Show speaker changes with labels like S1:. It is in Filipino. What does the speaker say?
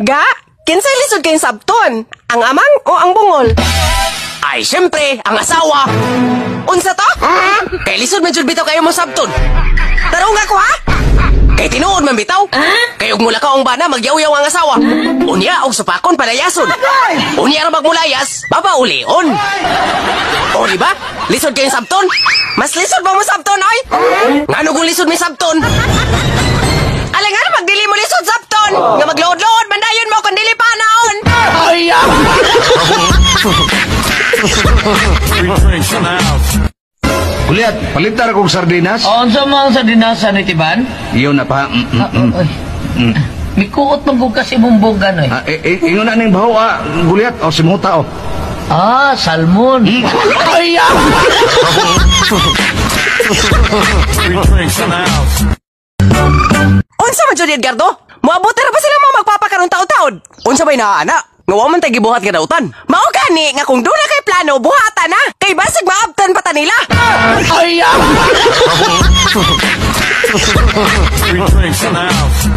S1: Ga, kinsay lisod kayong sabton? Ang amang o ang bungol?
S2: Ay, syempre, ang asawa.
S1: Unsa to?
S2: Kay lisod man jud bitaw kayo mo sabton.
S1: Tarong ako ha?
S2: Kay tinuod man bitaw. Kay og mula ka ang bana magyaw-yaw ang asawa. Unya og supakon palayason. Unya ra magmulayas, babaulion. O di ba? Lisod kayong sabton.
S1: Mas lisod ba mo sabton, oy?
S2: Ngano kung lisod mi sabton?
S1: Alangan magdili mo lisod sabton. Nga maglood-lood, mandayon mo kung dili pa naon.
S3: Kuliat, palitar kong sardinas.
S4: O, sa mga sardinasa ni Tiban?
S3: Iyon na pa.
S4: Oy. Mikuot magug kasi bumbugan, oy.
S3: Ingon na ning baho, Guliat, o simuta, o.
S4: Salmon.
S1: Unsa man jud Edgardo? Moabot ra ba sila mo magpapakaron taud-taud?
S2: Unsa bay naa ana? Nga wa man tay gibuhat ka dautan.
S1: Mao gani nga kung doon na kay plano, buhatan na. Kay basig maabtan pa ta nila.
S5: Three drinks in the house.